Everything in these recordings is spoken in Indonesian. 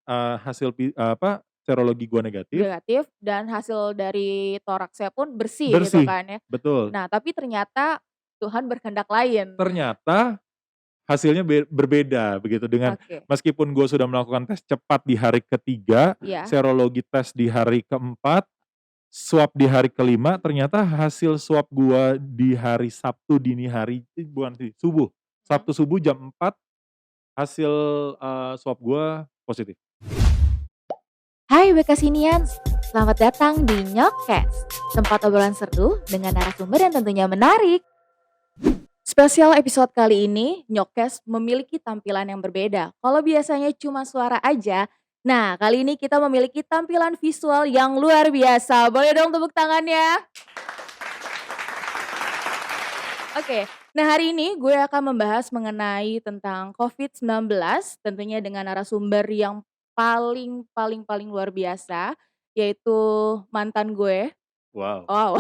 hasil serologi gua negatif, Negatif dan hasil dari toraksnya pun bersih gitu bersih, kan ya. betul. Nah tapi ternyata Tuhan berkehendak lain. Ternyata hasilnya berbeda begitu dengan Oke, meskipun gua sudah melakukan tes cepat di hari ketiga, iya. serologi tes di hari keempat, swab di hari kelima, ternyata hasil swab gua di hari Sabtu dini hari bukan sih, subuh, Mhm. Sabtu subuh jam 4 hasil, swab gua positif. Hai Bekasinians, selamat datang di Nyokes, tempat obrolan seru dengan narasumber yang tentunya menarik. Spesial episode kali ini, Nyokes memiliki tampilan yang berbeda. Kalau biasanya cuma suara aja, nah kali ini kita memiliki tampilan visual yang luar biasa. Boleh dong tepuk tangannya? Oke, nah hari ini gue akan membahas mengenai tentang COVID-19, tentunya dengan narasumber yang paling paling paling luar biasa, yaitu mantan gue. Wow. Wow,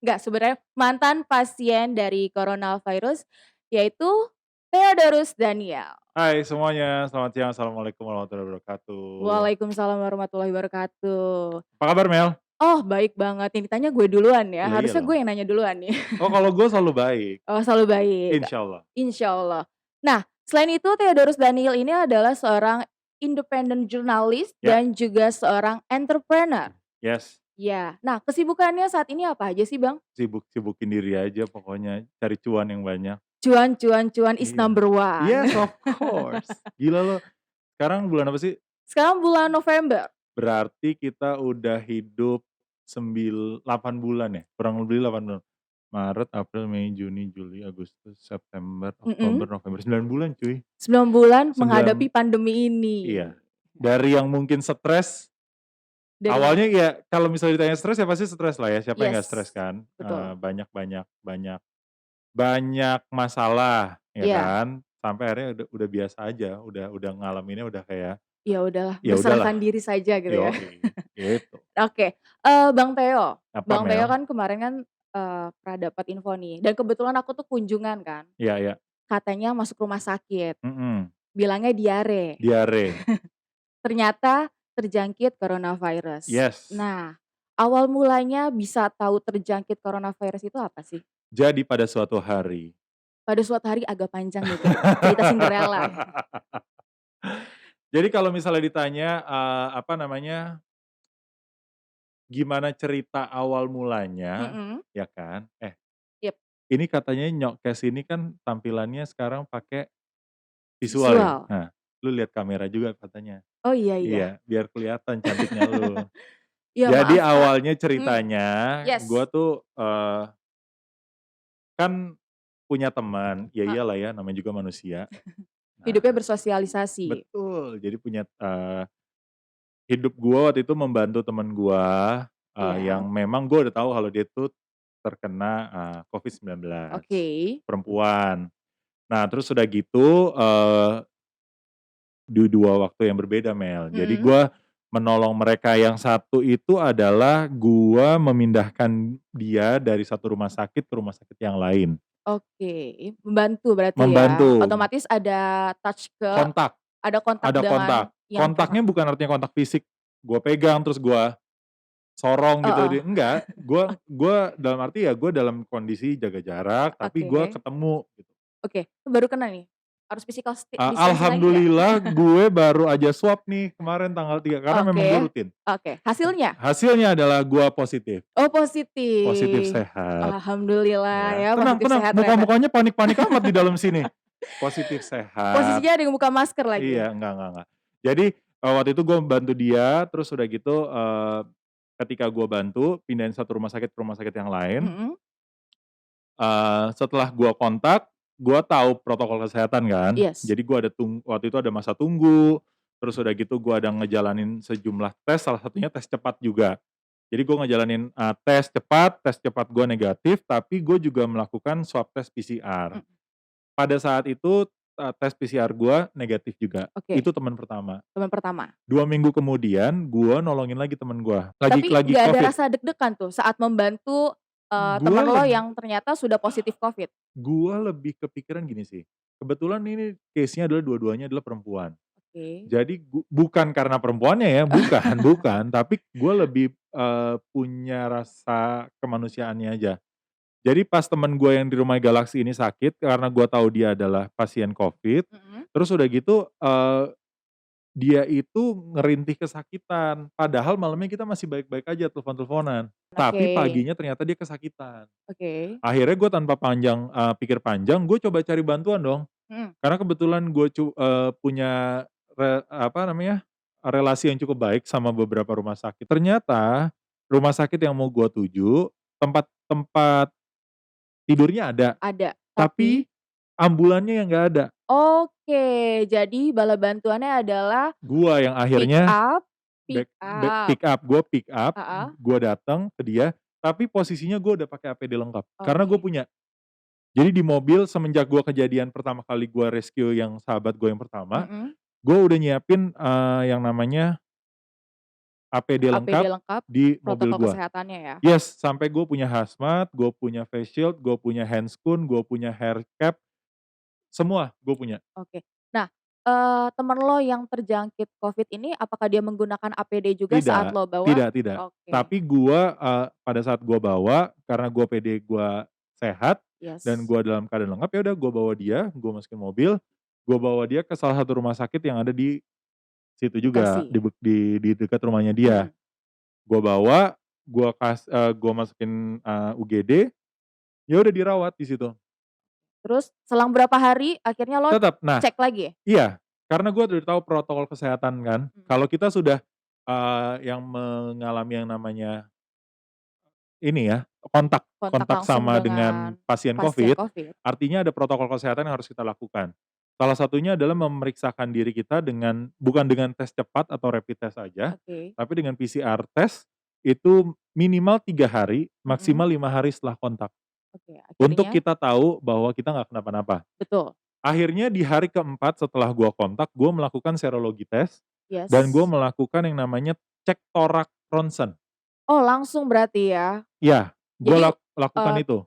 nggak sebenarnya mantan pasien dari coronavirus, yaitu Theodorus Daniel. Hai semuanya, selamat siang, assalamualaikum warahmatullahi wabarakatuh. Waalaikumsalam warahmatullahi wabarakatuh. Apa kabar Mel? Oh baik banget, ini ditanya gue duluan ya, Lah iya harusnya gue dong. yang nanya duluan nih. Oh kalau gua selalu baik, Oh selalu baik, insyaallah. insya Allah. Nah selain itu Theodorus Daniel ini adalah seorang independent jurnalis Ya, dan juga seorang entrepreneur. yes, Ya, nah kesibukannya saat ini apa aja sih Bang? sibuk-sibukin diri aja pokoknya, cari cuan yang banyak. Cuan cuan cuan is Iya. number one. Yes of course. Gila lo, sekarang bulan apa sih? Sekarang bulan November. Berarti kita udah hidup 8 bulan ya? Kurang lebih 8 bulan. Maret, April, Mei, Juni, Juli, Agustus, September, Mhm. Oktober, November, 9 bulan cuy. 9 bulan 9 menghadapi pandemi ini. iya. Dari yang mungkin stres, Dari awalnya ya kalau misalnya ditanya stres ya pasti stres lah ya, siapa yang nggak stres yes, kan? betul. Banyak banyak banyak banyak masalah ya Iya, kan, sampai akhirnya udah biasa aja, udah ngalaminnya udah kayak, ya udahlah ya udahlah, berserahkan diri saja gitu ya. yoi, gitu. Oke, Bang Theo. Apa Bang Theo Mel? kan kemarin kan, pernah dapat info nih dan kebetulan aku tuh kunjungan kan, Iya iya, katanya masuk rumah sakit, mhm, bilangnya diare, diare, ternyata terjangkit coronavirus. yes. Nah, awal mulanya bisa tahu terjangkit coronavirus itu apa sih? Jadi pada suatu hari Pada suatu hari agak panjang nih cerita Cinderella. jadi kalau misalnya ditanya, apa namanya, gimana cerita awal mulanya, Mhm, ya kan, yap, ini katanya Nyokes ini kan tampilannya sekarang pakai visual ya? visual. Nah, lu lihat kamera juga katanya. Oh iya iya. Iya, biar kelihatan cantiknya lu. Ya Jadi maaf Kak, awalnya ceritanya, gua yes, tuh, kan punya teman, ya heeh, iyalah ya namanya juga manusia. hidupnya Nah, bersosialisasi. betul, jadi punya, hidup gua waktu itu membantu temen gua, Iya, yang memang gua udah tahu kalau dia tuh terkena, COVID-19, oke, perempuan. Nah terus udah gitu, di 2 waktu yang berbeda Mel. Jadi mhm, gua menolong mereka, yang satu itu adalah gua memindahkan dia dari satu rumah sakit ke rumah sakit yang lain. oke, membantu berarti ya, Membantu, otomatis ada touch ke kontak, ada kontak ada dengan kontak. yang Kontaknya bukan artinya kontak fisik, gua pegang terus gua sorong gitu heeh, enggak, gua dalam arti ya gua dalam kondisi jaga jarak, tapi gua oke, ketemu gitu. oke, baru kena nih, harus physical distancing lagi nggak? Alhamdulillah gue baru aja swab nih kemarin tanggal 3 karena memang Oke, gue rutin. oke, hasilnya? Hasilnya adalah gua positif, Oh positif positif, sehat, alhamdulillah ya. ya Tenang positif tenang, sehat ternyata. muka-mukanya panik-panik amat di dalam sini. Positif sehat, Posisinya ada yang buka masker lagi? iya, enggak. Jadi, waktu itu gue bantu dia, terus udah gitu, ketika gue bantu pindahin satu rumah sakit ke rumah sakit yang lain, Mhm, setelah gue kontak, gue tahu protokol kesehatan kan. yes, Jadi gue ada waktu itu ada masa tunggu, terus udah gitu gue ada ngejalanin sejumlah tes, salah satunya tes cepat juga. Jadi gue ngejalanin, tes cepat gue negatif, tapi gue juga melakukan swab tes PCR. mhm, Pada saat itu, tes PCR gue negatif juga, oke, itu teman pertama. teman pertama. 2 minggu kemudian gue nolongin lagi temen gue, Tapi lagi nggak ada Covid. rasa deg-degan tuh saat membantu, Gue temen lo leb yang ternyata sudah positif Covid? Gua lebih kepikiran gini sih, kebetulan ini case-nya adalah dua-duanya adalah perempuan. Oke. Jadi bukan karena perempuannya ya, bukan bukan, tapi gue lebih, punya rasa kemanusiaannya aja. Jadi pas temen gue yang di Rumah Galaksi ini sakit, karena gue tahu dia adalah pasien Covid, Mhm. terus udah gitu, dia itu ngerintih kesakitan, padahal malamnya kita masih baik-baik aja telepon-teleponan, tapi Oke. paginya ternyata dia kesakitan. Oke. Akhirnya gue tanpa pikir panjang, gue coba cari bantuan dong. Mhm. Karena kebetulan gue punya apa namanya, relasi yang cukup baik sama beberapa rumah sakit. Ternyata rumah sakit yang mau gue tuju, tempat tempat tidurnya ada, Ada, tapi? tapi ambulannya yang nggak ada. Oke, jadi bala bantuannya adalah Gua yang pick akhirnya up pick back up. pick up, Heeh. gua datang ke dia, tapi posisinya gua udah pakai APD lengkap, karena gue Oke. punya. Jadi di mobil semenjak gua kejadian pertama kali gua rescue yang sahabat gue yang pertama, Mhm. gue udah nyiapin, yang namanya APD APD lengkap lengkap, di mobil protokol gua. kesehatannya ya? Yes, sampai gue punya hazmat, gue punya face shield, gue punya handscoon, gue punya hair cap, semua gue punya. Oke. Nah, temen lo yang terjangkit Covid ini apakah dia menggunakan APD juga saat Tidak lo bawa? tidak tidak. Oke. Tapi gua, pada saat gua bawa, karena gua pede gua sehat, dan Yes. gua dalam keadaan lengkap, ya udah gua bawa dia, gua masukin mobil, gua bawa dia ke salah satu rumah sakit yang ada di situ juga, Bekasi? di dekat rumahnya dia. Mhm. Gua bawa, gua masukin, UGD, ya udah dirawat di situ. Terus selang berapa hari akhirnya lo Tetap, nah cek lagi? iya, karena gua udah tahu protokol kesehatan kan, Mhm. kalau kita sudah, yang mengalami yang namanya ini ya, kontak Kontak kontak langsung sama dengan dengan pasien pasien Covid, Covid? artinya ada protokol kesehatan yang harus kita lakukan. Salah satunya adalah memeriksakan diri kita bukan dengan tes cepat atau rapid test saja, Oke. tapi dengan PCR test, itu minimal 3 hari, Mhm. maksimal 5 hari setelah kontak. Oke, Untuk akhirnya? kita tahu bahwa kita nggak kenapa-napa. Betul. Akhirnya di hari keempat setelah gua kontak, gua melakukan serologi tes, dan gua Yes. melakukan yang namanya cek torak ronsen. Oh, langsung berarti ya? Iya, gua Jadi, lakukan eee, itu.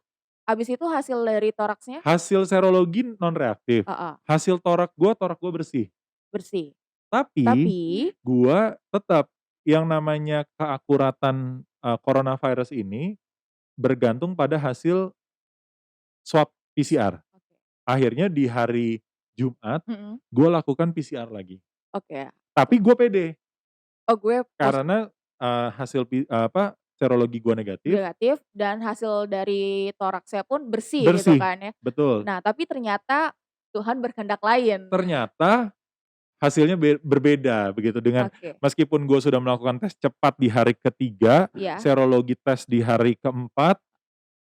habis itu hasil dari toraksnya? Hasil serologi non-reaktif, Heeh. hasil torak gua bersih. Bersih. Tapi, Tapi? gua tetap yang namanya keakuratan, coronavirus ini bergantung pada hasil swab PCR. Oke. Akhirnya di hari Jumat, Mhm. gua lakukan PCR lagi. Oke. Tapi gua pede, Oh, gue karena, serologi gua negatif, negatif dan hasil dari toraksnya pun bersih gitu bersih, kan ya. betul. Nah, tapi ternyata Tuhan berkehendak lain. Ternyata hasilnya berbeda begitu Oke. meskipun gue sudah melakukan tes cepat di hari ketiga, Iya. serologi tes di hari keempat,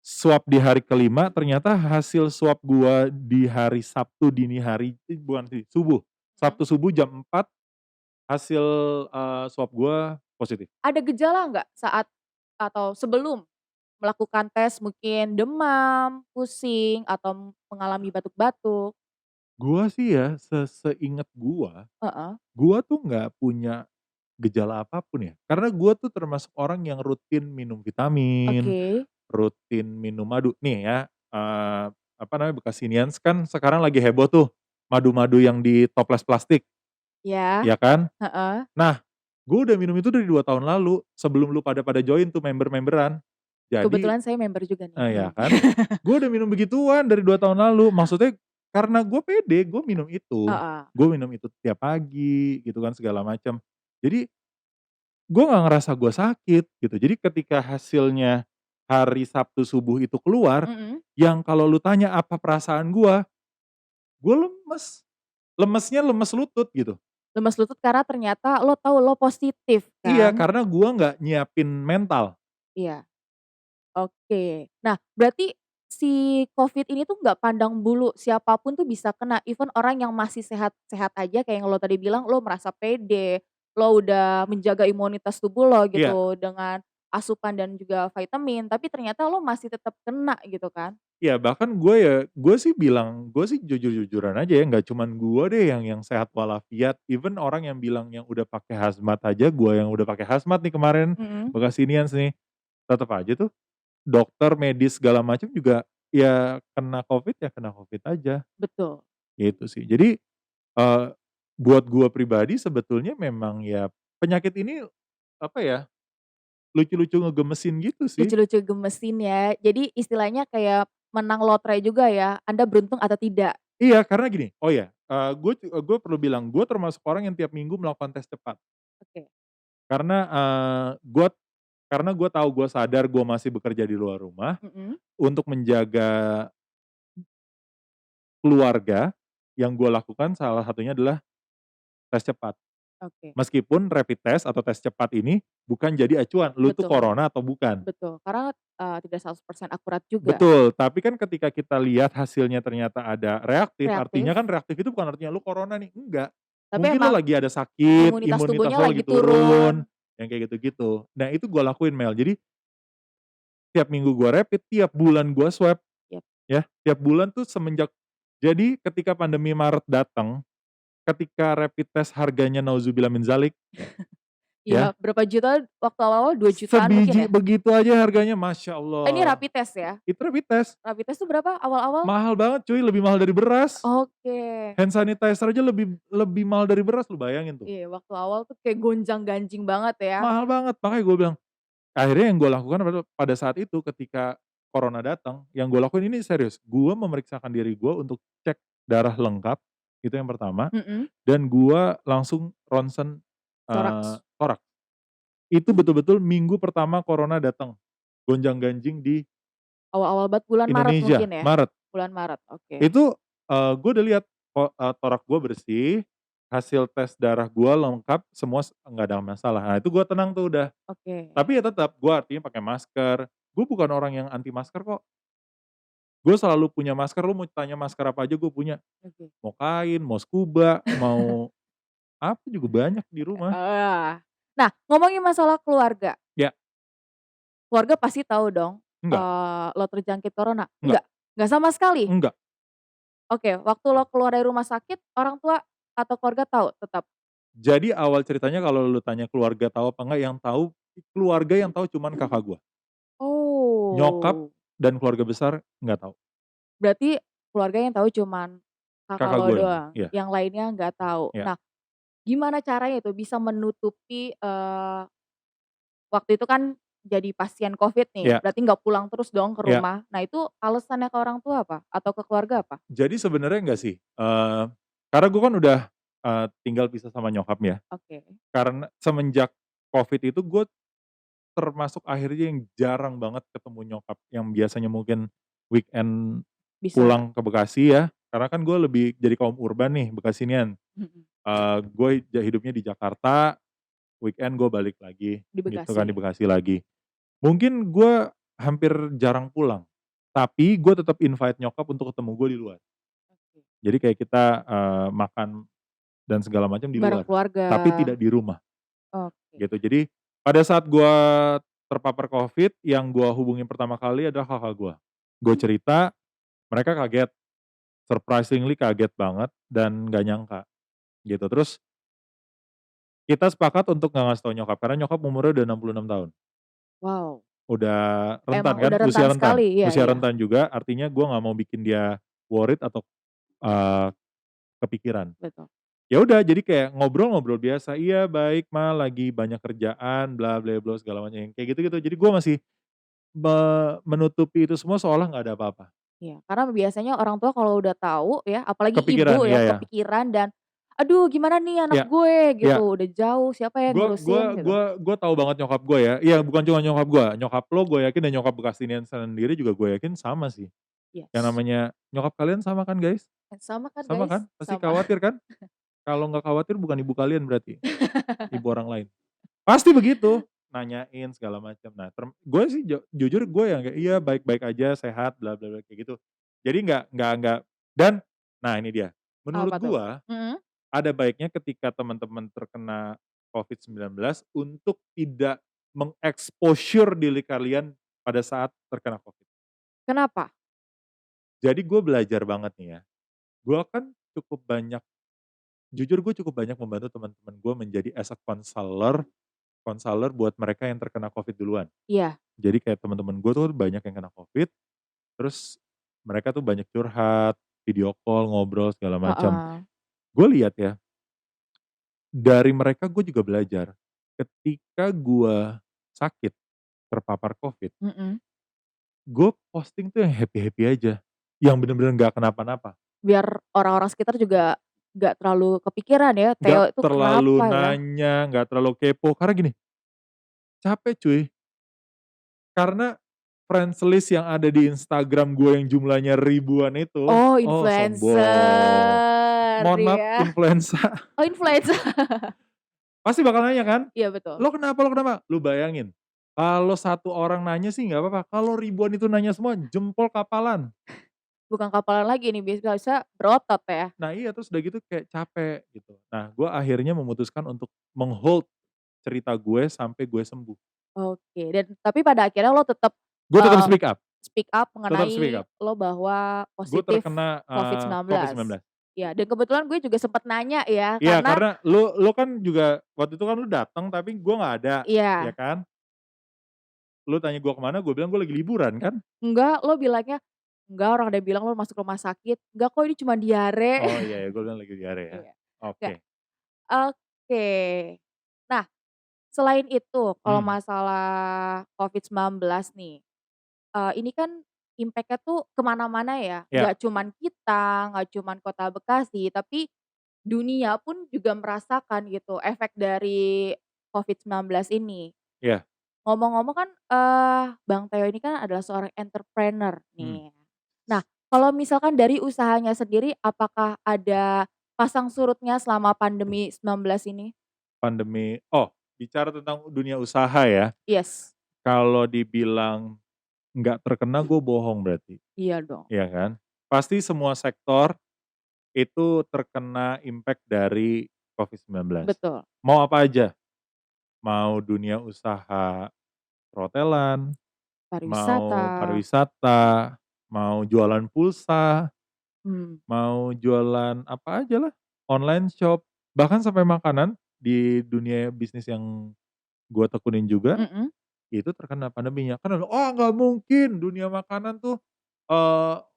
swab di hari kelima, ternyata hasil swab gua di hari Sabtu dini hari, bukan sih, subuh, Mhm. Sabtu subuh jam 4, hasil, swab gua positif. Ada gejala nggak saat atau sebelum melakukan tes mungkin demam, pusing, atau mengalami batuk-batuk? Gua sih ya, seinget Heeh. gua tuh nggak punya gejala apapun ya, karena gua tuh termasuk orang yang rutin minum vitamin, Oke. rutin minum madu. Nih ya, apa namanya, Bekasinians kan sekarang lagi heboh tuh, madu-madu yang di toples plastik, Ya. ya kan? Heeh. Nah, gue udah minum itu dari 2 tahun lalu, sebelum lu pada join tuh member-memberan. Jadi, Kebetulan saya member juga nih. ya kan, gue udah minum begituan dari 2 tahun lalu, maksudnya karena gue pede, gue minum itu. Heeh. Gue minum itu tiap pagi gitu kan, segala macam. Jadi, gue nggak ngerasa gue sakit gitu. Jadi ketika hasilnya hari Sabtu subuh itu keluar, Mhm. yang kalau lu tanya apa perasaan gue lemes. Lemesnya lemes lutut gitu. Lemes lutut karena ternyata lo tahu lo positif Iya, kan? karena gue nggak nyiapin mental. Iya. Oke. Nah, berarti si Covid ini tuh nggak pandang bulu, siapa pun tuh bisa kena, even orang yang masih sehat-sehat aja kayak yang lo tadi bilang lo merasa pede, lo udah menjaga imunitas tubuh lo Iya, gitu dengan asupan dan juga vitamin, tapi ternyata lo masih tetap kena gitu kan? iya, bahkan gue sih jujur-jujuran aja ya, nggak cuman gue deh yang sehat walafiat, even orang yang bilang yang udah pakai hazmat aja, gue yang udah pakai hazmat nih kemarin, Mhm. Bekasinians nih, tetep aja tuh dokter, medis, segala macam juga ya kena Covid aja, Betul. gitu sih. Jadi, eee, buat gua pribadi sebetulnya memang ya penyakit ini, apa ya, lucu-lucu ngegemesin gitu sih. Lucu-lucu gemesin ya. Jadi istilahnya kayak menang lotre juga ya, Anda beruntung atau tidak. Iya, karena gini, oh ya, gue perlu bilang, gue termasuk orang yang tiap minggu melakukan tes cepat. Oke. Karena, gue tahu, gue sadar gue masih bekerja di luar rumah, Mhm. untuk menjaga keluarga, yang gue lakukan salah satunya adalah tes cepat. Oke. Meskipun rapid test atau tes cepat ini bukan jadi acuan, lu tuh Betul corona atau bukan. betul. Karena, tidak 100% akurat juga. Betul, tapi kan ketika kita lihat hasilnya ternyata ada reaktif, Reaktif, artinya kan reaktif itu bukan artinya lu corona nih, enggak. tapi Mungkin lu emang lagi ada sakit, imunitas imunitas tubuhnya lo lagi lagi turun. turun, yang kayak gitu-gitu. Nah itu gua lakuin Mel, jadi tiap minggu gua rapid, tiap bulan gua swab, Yap. ya, tiap bulan tuh semenjak jadi ketika pandemi Maret datang, ketika rapid test harganya nauzubillah min dzalik, Iya, ya, berapa juta waktu awal-awal, 2 jutaan mungkin sebiji ya? begitu aja harganya, Masya Ini Allah. rapid test ya? Itu rapid test, Rapid test tuh berapa awal-awal? mahal banget cuy, lebih mahal dari beras. Oke. Hand sanitizer aja lebih lebih mahal dari beras, lu bayangin tuh. Iya, waktu awal tuh kayak gonjang-ganjing banget ya. Mahal banget, makanya gua bilang, akhirnya yang gua lakukan pada saat itu ketika corona datang, yang gua lakuin ini serius, gua memeriksakan diri gua untuk cek darah lengkap, itu yang pertama, Mhm. dan gua langsung ronsen, Toraks. toraks. Itu betul-betul minggu pertama corona datang, gonjang-ganjing di Awal-awal banget bulan Maret Indonesia, mungkin ya? Maret. Bulan Maret, oke. Itu, gua udah lihat torak gua bersih, hasil tes darah gua lengkap, semua nggak ada masalah. Nah itu gua tenang tuh udah. Oke Tapi ya tetap, gue artinya pakai masker, gue bukan orang yang anti masker kok, gue selalu punya masker, lu mau tanya masker apa aja gue punya, oke. mau kain, mau scuba, mau apa juga banyak di rumah. Heeh. Nah, ngomongin masalah keluarga, Ya, keluarga pasti tahu dong, enggak lo terjangkit corona? enggak Enggak? Enggak sama sekali? enggak. Oke, waktu lo keluar dari rumah sakit, orang tua atau keluarga tahu tetap? Jadi awal ceritanya kalau lu tanya keluarga tahu apa enggak, yang tahu keluarga yang tahu cuman kakak gue, nyokap Oh, dan keluarga besar nggak tahu, berarti keluarga yang tahu cuman kakak kakak lo gue yang tahu, doang, iya, yang lainnya nggak tahu. iya, Nah, gimana caranya tuh bisa menutupi, waktu itu kan jadi pasien Covid nih, iya, berarti nggak pulang terus dong ke iya. rumah. Nah, itu alasannya ke orang tua apa? Atau ke keluarga apa? Jadi sebenarnya enggak sih, karena gue kan udah, tinggal pisah sama nyokap ya, Oke, karena semenjak Covid itu gue termasuk akhirnya yang jarang banget ketemu nyokap, yang biasanya mungkin weekend bisa. pulang ke Bekasi ya, karena kan gue lebih jadi kaum urban nih, Bekasinian. Mhm. Gue hidupnya di Jakarta, weekend gue balik lagi, Di gitu kan, di Bekasi. Bekasi lagi. Mungkin gue hampir jarang pulang, tapi gue tetap invite nyokap untuk ketemu gue di luar. Oke. Jadi kayak kita, makan dan segala macam di Bareng luar, keluarga. tapi tidak di rumah, Oke. gitu. Jadi pada saat gue terpapar Covid, yang gue hubungin pertama kali adalah kakak gue. Gue cerita, mereka kaget, surprisingly kaget banget dan nggak nyangka, gitu. Terus kita sepakat untuk nggak ngasih tahu nyokap, karena nyokap umurnya udah 66 tahun. Wow, Udah rentan emang kan, udah rentan sekali, iya usia iya, rentan juga, artinya gue nggak mau bikin dia worried atau, eee, kepikiran. betul. Ya udah, jadi kayak ngobrol-ngobrol biasa, "Iya baik Ma, lagi banyak kerjaan, bla bla bla," segala macam, yang kayak gitu-gitu. Jadi gue masih menutupi itu semua seolah nggak ada apa-apa. Iya, karena biasanya orang tua kalau udah tahu ya, apalagi Kepikiran, ibu ya, iya ya. kepikiran dan, "Aduh gimana nih anak Iya gue?" iya. gitu, "Udah jauh, siapa yang Gua ngurusin?" gua gitu. gua gua tahu banget nyokap gue ya, iya bukan cuma nyokap gue, nyokap lo gue yakin dan nyokap Bekasinian sendiri juga gue yakin sama sih. Yang Yes. namanya nyokap kalian sama kan guys? Sama kan Sama guys? kan? Pasti Sama. khawatir kan? Kalau nggak khawatir bukan ibu kalian berarti, ibu orang lain. Pasti begitu, nanyain segala macam. Nah gue sih jujur gue yang kayak, "Iya baik-baik aja, sehat, bla bla bla," kayak gitu. Jadi nggak dan nah ini dia, menurut Apa tuh? gua Mhm. ada baiknya ketika teman-teman terkena COVID-19 untuk tidak mengexposure diri kalian pada saat terkena Covid. Kenapa? Jadi gue belajar banget nih ya, gue kan cukup banyak jujur gue cukup banyak membantu teman-teman gue menjadi as a counselor buat mereka yang terkena Covid duluan. Iya, Jadi kayak teman-teman gue tuh banyak yang kena Covid, terus mereka tuh banyak curhat, video call, ngobrol segala macam. heeh. Gue lihat ya, dari mereka gue juga belajar. Ketika gue sakit, terpapar Covid, Mhm. gue posting tuh yang happy-happy aja, yang bener-bener nggak kenapa-napa. Biar orang-orang sekitar juga nggak terlalu kepikiran ya, Nggak Theo itu terlalu kenapa ya? nanya, nggak terlalu kepo, karena gini, capek cuy. Karena friends list yang ada di Instagram gue yang jumlahnya ribuan itu, Oh, oh sombong. influencer Mohon maaf ya. influensa, Oh, influencer. pasti bakal nanya kan, Iya betul. "Lo kenapa lo kenapa?" Lu bayangin, kalau satu orang nanya sih nggak apa-apa, kalau ribuan itu nanya semua, jempol kapalan. Bukan kapalan lagi nih, bisa berotot ya. Nah iya, terus udah gitu kayak capek gitu. Nah gue akhirnya memutuskan untuk meng-hold cerita gue sampai gue sembuh. Oke, dan tapi pada akhirnya lo tetap, Gue tetap eee, speak up tetap speak mengenai up. lo bahwa Gue positif terkena, COVID-19. Covid-19. Ya, dan kebetulan gue juga sempet nanya ya, Iya, karena karena lu kan juga waktu itu kan lu datang tapi gue nggak ada, ya iya, kan. Lu tanya gue kemana, gue bilang gue lagi liburan kan. enggak, lo bilangnya, "Enggak, orang ada bilang lo masuk rumah sakit." "Enggak kok, ini cuma diare." Oh iya ya, gue bilang lagi diare ya. Iya, Oke. enggak, oke. Nah, selain itu, kalau Hmm, masalah COVID-19 nih, ini kan impact-nya tuh ke mana-mana ya, ya, nggak cuman kita, nggak cuman Kota Bekasi, tapi dunia pun juga merasakan gitu efek dari COVID-19 ini. ya, Ngomong-ngomong kan, Bang Theo ini kan adalah seorang entrepreneur hmm, nih. Nah, kalau misalkan dari usahanya sendiri, apakah ada pasang surutnya selama pandemi 19 ini? pandemi bicara tentang dunia usaha ya, Yes, kalau dibilang nggak terkena gue bohong berarti, iya dong, iya kan. Pasti semua sektor itu terkena impact dari Covid-19. betul. Mau apa aja, mau dunia usaha perhotelan, Pariwisata, mau pariwisata, mau jualan pulsa, mmm, mau jualan apa aja lah, online shop, bahkan sampai makanan di dunia bisnis yang gua tekunin juga, mhm, itu terkena pandeminya. Kan ada, "Oh nggak mungkin dunia makanan tuh,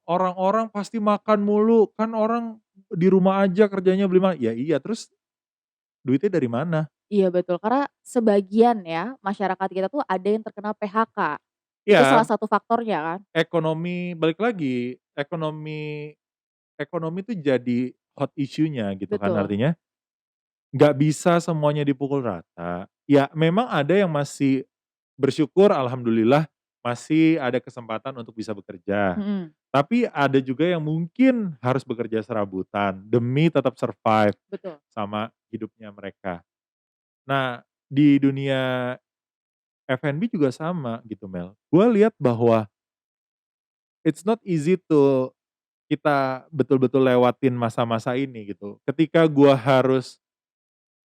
orang-orang pasti makan mulu, kan orang di rumah aja kerjanya beli ya iya, terus duitnya dari mana? iya betul, karena sebagian ya masyarakat kita tuh ada yang terkena PHK, itu salah Ya, satu faktornya kan? ekonomi balik lagi, ekonomi ekonomi tuh jadi hot issue-nya gitu kan, Betul, artinya nggak bisa semuanya dipukul rata. Ya memang ada yang masih bersyukur alhamdulillah masih ada kesempatan untuk bisa bekerja. mhm, Tapi ada juga yang mungkin harus bekerja serabutan demi tetap survive betul. sama hidupnya mereka. Nah, di dunia F&B juga sama gitu Mel. Gue lihat bahwa it's not easy to kita betul-betul lewatin masa-masa ini gitu. Ketika gue harus,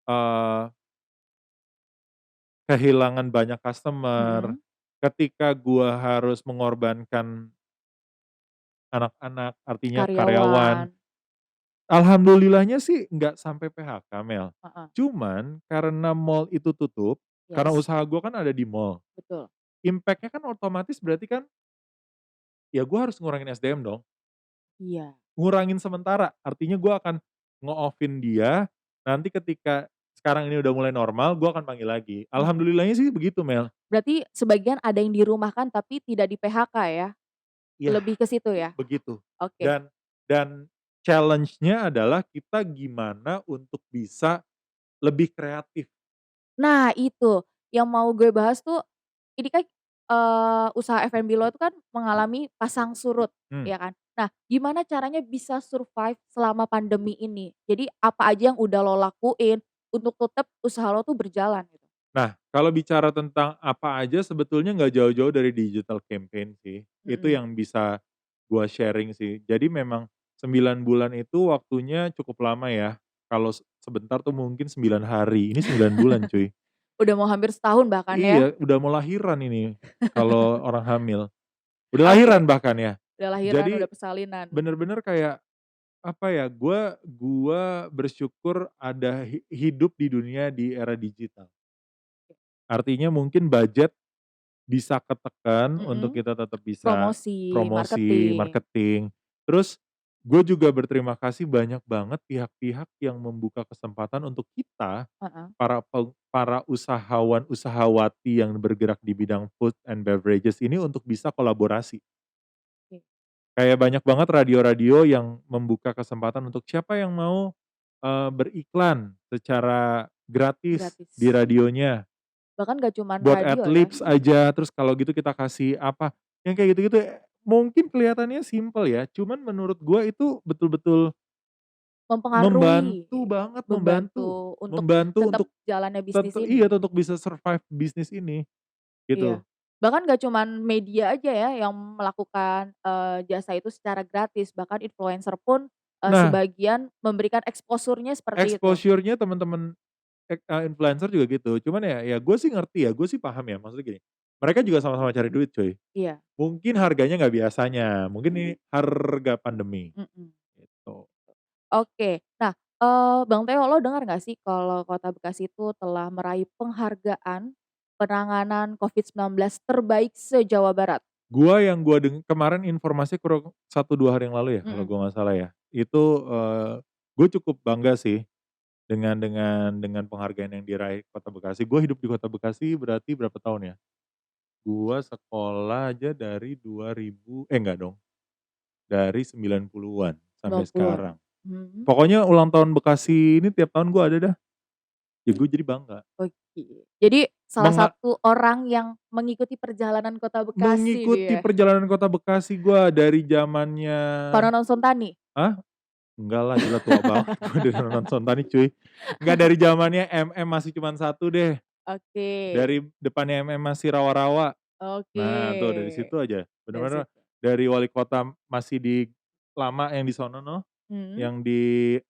eee kehilangan banyak customer, Mhm, ketika gua harus mengorbankan anak-anak, artinya karyawan, karyawan. Alhamdulillahnya sih nggak sampai PHK, Mel. heeh, Cuman karena mall itu tutup, karena yes, usaha gua kan ada di mall, betul, impact-nya kan otomatis berarti kan, ya gua harus ngurangin SDM dong. iya. Ngurangin sementara, artinya gua akan nge-off-in dia, nanti ketika sekarang ini udah mulai normal, gua akan panggil lagi. Mhm. Alhamdulillahnya sih begitu, Mel. Berarti sebagian ada yang dirumahkan tapi tidak di-PHK ya? Iya. Lebih ke situ ya? Begitu. Oke. Dan challenge-nya adalah kita gimana untuk bisa lebih kreatif. Nah itu, yang mau gue bahas tuh, ini kan, usaha F&B lo itu kan mengalami pasang surut, Mmm. ya kan? Nah, gimana caranya bisa survive selama pandemi ini? Jadi apa aja yang udah lo lakuin untuk tetap usaha lo tuh berjalan gitu? Nah, kalau bicara tentang apa aja sebetulnya nggak jauh-jauh dari digital campaign sih. Itu Mhm. yang bisa gua sharing sih. Jadi memang 9 bulan itu waktunya cukup lama ya. Kalau sebentar tuh mungkin 9 hari, ini 9 bulan cuy. Udah mau hampir setahun bahkan ya? Iya, udah mau lahiran ini kalau orang hamil. Udah Oke, lahiran bahkan ya. udah lahiran, Jadi udah persalinan. bener-bener kayak apa ya, gua bersyukur ada hidup di dunia di era digital. Artinya mungkin budget bisa ketekan untuk Mhm. kita tetap bisa Promosi, promosi, marketing. marketing, terus gue juga berterima kasih banyak banget pihak-pihak yang membuka kesempatan untuk kita, Heeh. para usahawan-usahawati yang bergerak di bidang food and beverages ini untuk bisa kolaborasi. Oke. Kayak banyak banget radio-radio yang membuka kesempatan untuk siapa yang mau, beriklan secara gratis di Gratis. radionya, Bahkan gak cuman buat radio ya. adlibs aja, terus kalau gitu kita kasih apa, yang kayak gitu-gitu, mungkin kelihatannya simpel ya, cuman menurut gua itu betul-betul Mempengaruhi, membantu banget, membantu untuk membantu tetap untuk jalannya bisnis iya, ini. untuk bisa survive bisnis ini, gitu. Iya. Bahkan gak cuman media aja ya yang melakukan, jasa itu secara gratis, bahkan influencer pun, Nah, sebagian memberikan exposure-nya seperti itu. exposure-nya temen-temen influencer juga gitu, cuman ya gue sih ngerti ya, gue sih paham ya, maksudnya gini, mereka juga sama-sama cari duit cuy, Iya. mungkin harganya nggak biasanya, mungkin ini harga pandemi, Mhm. gitu. Oke. Nah, Bang Teo, lo dengar nggak sih kalau Kota Bekasi itu telah meraih penghargaan penanganan COVID-19 terbaik se-Jawa Barat? Yang gua kemarin informasinya kurang 1, 2 hari yang lalu ya, kalau Mhm. gua nggak salah ya, itu, gue cukup bangga sih dengan penghargaan yang diraih Kota Bekasi. Gue hidup di Kota Bekasi berarti berapa tahun ya, gua sekolah aja dari 2000 enggak dong, dari 90-an sampai 90-an. sekarang. Mhm. Pokoknya ulang tahun Bekasi ini tiap tahun gua ada dah, ya gue jadi bangga. Oke. Jadi salah Menga satu orang yang mengikuti perjalanan Kota Bekasi Mengikuti dia. perjalanan Kota Bekasi gua dari zamannya Panonon Sontani? hah? Enggak lah, gila tua banget gue dari nonton Sontani cuy. Enggak, dari zamannya MM masih cuman 1 deh, Oke. dari depannya MM masih rawa-rawa. Oke. Nah tuh dari situ aja, Dari bener-bener situ. dari wali kota masih di lama yang di sono noh, Mhm. yang di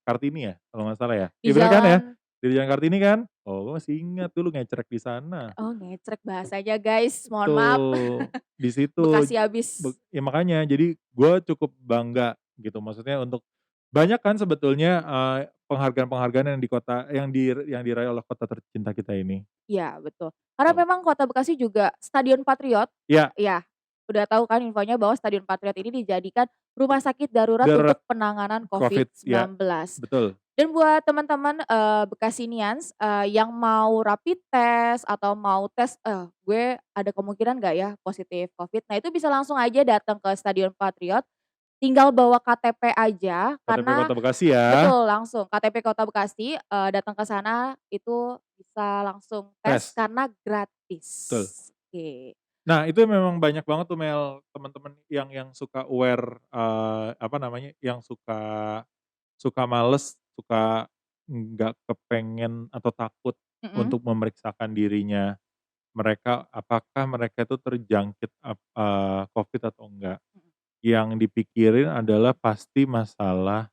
Kartini ya kalau nggak salah ya? Di Iya bener kan ya? jalan Di Jalan Kartini kan? Oh gue masih ingat dulu ngecrek di sana. oh ngecrek bahasanya guys, mohon maaf. Tuh, di situ, Bekasi habis. ya makanya jadi gue cukup bangga gitu, maksudnya untuk banyak kan sebetulnya, penghargaan-penghargaan yang di kota yang diraih oleh kota tercinta kita ini. Iya betul. Karena Tuh. memang Kota Bekasi juga Stadion Patriot, Ya, ya udah tahu kan infonya bahwa Stadion Patriot ini dijadikan rumah sakit darurat darurat untuk penanganan Covid, ya, COVID-19. betul. Dan buat teman-teman, Bekasinians, yang mau rapid test atau mau tes, gue ada kemungkinan nggak ya positif Covid, nah itu bisa langsung aja datang ke Stadion Patriot, tinggal bawa KTP aja KTP karena Kota Bekasi ya, betul langsung KTP Kota Bekasi, datang ke sana itu bisa langsung tes tes, karena betul. gratis. Oke. Nah itu memang banyak banget tuh Mel, teman-teman yang suka aware, apa namanya, yang suka suka males, suka nggak kepengen atau takut Mhm. untuk memeriksakan dirinya. Apakah mereka itu terjangkit Covid atau enggak. Mhm. Yang dipikirin adalah pasti masalah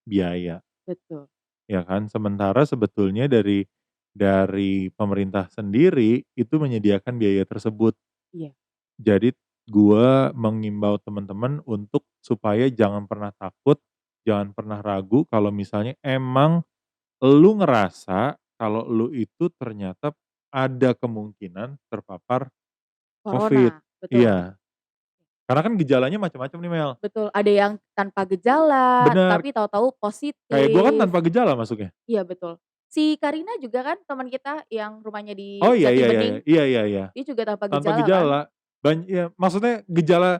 biaya, Betul. ya kan. Sementara sebetulnya dari pemerintah sendiri itu menyediakan biaya tersebut. Iya. Jadi gua mengimbau teman-teman untuk supaya jangan pernah takut, jangan pernah ragu kalau misalnya emang lu ngerasa kalau lu itu ternyata ada kemungkinan terpapar Covid. Corona, betul. Iya, karena kan gejalanya macam-macam nih Mel. Betul, ada yang tanpa gejala, Bener, tapi tahu-tahu kayak gua kan positif. tanpa gejala masuknya. Iya betul. Si Karina juga kan teman kita yang rumahnya di Oh iya Jati iya iya Bening, iya iya iya, dia juga tanpa tanpa gejala kan? gejala. Ya maksudnya gejala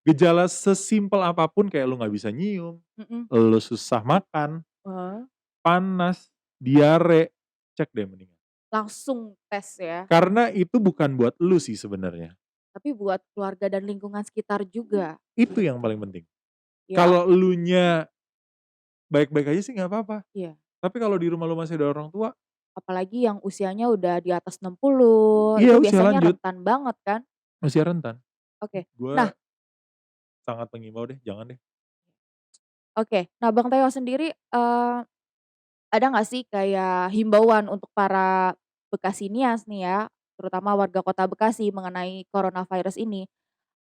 gejala sesimpel apapun kayak lu nggak bisa nyium, Mhm. lu susah makan, Heeh. panas, diare, cek deh mendingan. Langsung tes ya, Karena itu bukan buat lu sih sebenarnya, tapi buat keluarga dan lingkungan sekitar juga, itu yang gitu. paling penting. Ya Kalau elunya baik-baik aja sih nggak apa-apa, iya, tapi kalau di rumah lu masih ada orang tua, apalagi yang usianya udah di atas 60, iya itu usia biasanya lanjut, rentan banget kan? usia rentan. Oke. Nah Gua sangat mengimbau deh, jangan deh. oke, nah Bang Teo sendiri, ada nggak sih kayak himbauan untuk para Bekasinias nih ya, terutama warga kota Bekasi mengenai coronavirus ini,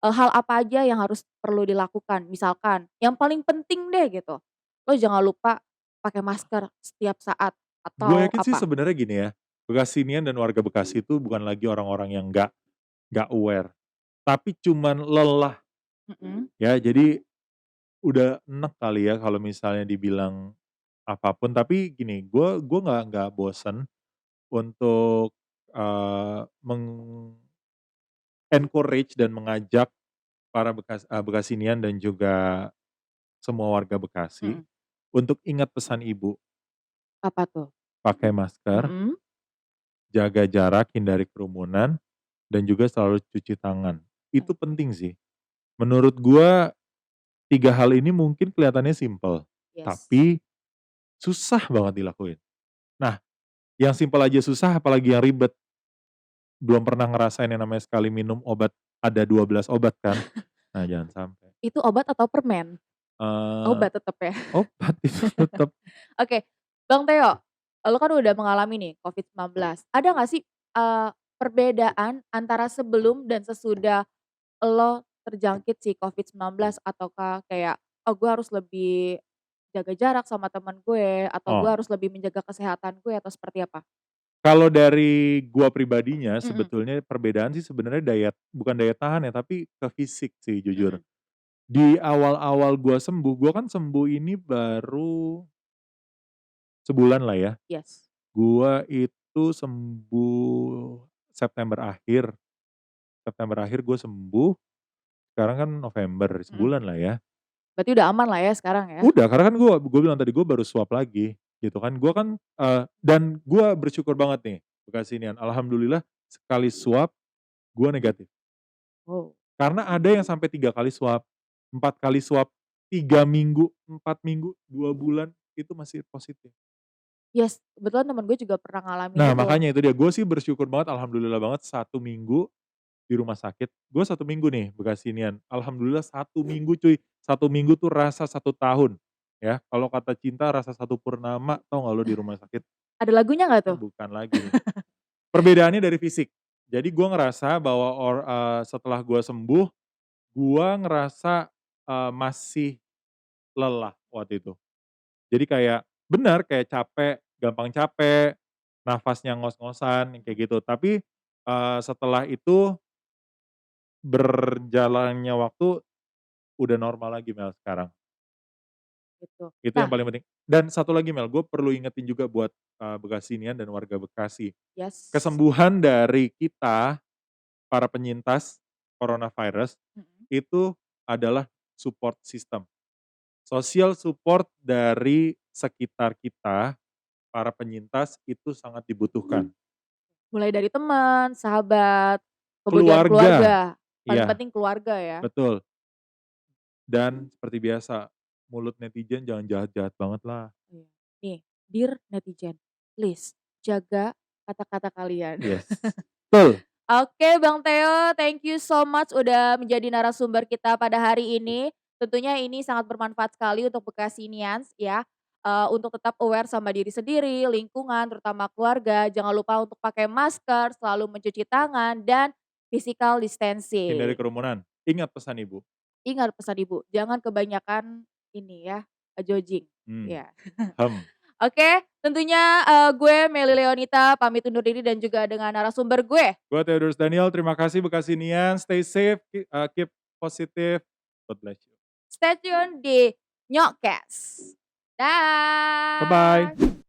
hal apa aja yang harus perlu dilakukan? Misalkan yang paling penting deh gitu, lo jangan lupa pakai masker setiap saat Gue atau yakin sih apa? sebenarnya gini ya, Bekasinian dan warga Bekasi itu bukan lagi orang-orang yang nggak aware, tapi cuman lelah Mhm. ya. Jadi udah enek kali ya kalau misalnya dibilang apapun. Tapi gini, gue nggak bosen untuk, encourage dan mengajak para Bekasinian dan juga semua warga Bekasi Mhm. untuk ingat pesan ibu, Apa tuh? pakai masker, Mhm. jaga jarak, hindari kerumunan, dan juga selalu cuci tangan. Itu Oke. penting sih. Menurut gua 3 hal ini mungkin kelihatannya simpel, Yes. tapi susah banget dilakuin. Nah, yang simpel aja susah apalagi yang ribet. Belum pernah ngerasain yang namanya sekali minum obat ada 12 obat kan. Nah, jangan sampai. Itu obat atau permen? Eee, Obat tetep ya? Obat itu tetep. Oke, Bang Teo, lu kan udah mengalami nih COVID-19. Ada nggak sih, perbedaan antara sebelum dan sesudah lo terjangkit si COVID-19 ataukah kayak, "Oh gue harus lebih jaga jarak sama teman gue," atau "Gue Oh, harus lebih menjaga kesehatan gue," atau seperti apa? kalau dari gua pribadinya Mhm, sebetulnya perbedaan sih sebenarnya bukan daya tahan ya, tapi ke fisik sih jujur. mhm, Di awal-awal gua sembuh, gua kan sembuh ini baru sebulan lah ya. yes. Gua itu sembuh September akhir, September akhir gua sembuh, sekarang kan November, Mhm. sebulan lah ya. Berarti udah aman lah ya sekarang ya? Udah, karena kan gua bilang tadi gua baru swab lagi, gitu kan. Gua kan, dan gua bersyukur banget nih, Bekasinian, alhamdulillah sekali swab gua negatif. Oh. Karena ada yang sampai 3 kali swab, 4 kali swab, 3 minggu, 4 minggu, 2 bulan, itu masih positif. Yes, kebetulan temen gue juga pernah ngalamin Nah, itu. makanya itu dia, gue sih bersyukur banget, alhamdulillah banget 1 minggu di rumah sakit. Gue 1 minggu nih Bekasinian, alhamdulillah 1 minggu cuy, 1 minggu tuh rasa 1 tahun, ya. Kalau kata cinta rasa 1 purnama, tahu nggak lo di rumah sakit? Ada lagunya nggak tuh? Bukan lagi nih. Perbedaannya dari fisik. Jadi gue ngerasa bahwa setelah gue sembuh, gue ngerasa, masih lelah waktu itu. Jadi kayak benar, kayak capek, gampang capek, nafasnya ngos-ngosan, kayak gitu. Tapi, setelah itu berjalannya waktu udah normal lagi Mel sekarang. Gitu. Itu yang Nah, paling penting. Dan satu lagi Mel, gue perlu ingetin juga buat, Bekasinian dan warga Bekasi. yes. Kesembuhan dari kita, para penyintas coronavirus, Mhm. itu adalah support system. Social support dari sekitar kita, para penyintas itu sangat dibutuhkan. Mulai dari teman, sahabat, kemudian Keluarga, keluarga, paling iya penting keluarga ya. betul. Dan seperti biasa, mulut netizen jangan jahat-jahat banget lah. Iya. Nih, dear netizen, please jaga kata-kata kalian. Yes. Betul. Oke Bang Teo, thank you so much udah menjadi narasumber kita pada hari ini. Tentunya ini sangat bermanfaat sekali untuk Bekasinians ya, untuk tetap aware sama diri sendiri, lingkungan, terutama keluarga. Jangan lupa untuk pakai masker, selalu mencuci tangan, dan physical Hindari distancing. kerumunan. Ingat pesan ibu. Ingat pesan ibu, jangan kebanyakan ini ya, jogging, Hmm. ya. Hem. Oke, tentunya, gue Melly Leonita pamit undur diri dan juga dengan narasumber gue. Gue Theodorus Daniel, terima kasih Bekasinian, stay safe, keep positive, God bless you. Stay tune di Nyokes. Bye-bye. Dah.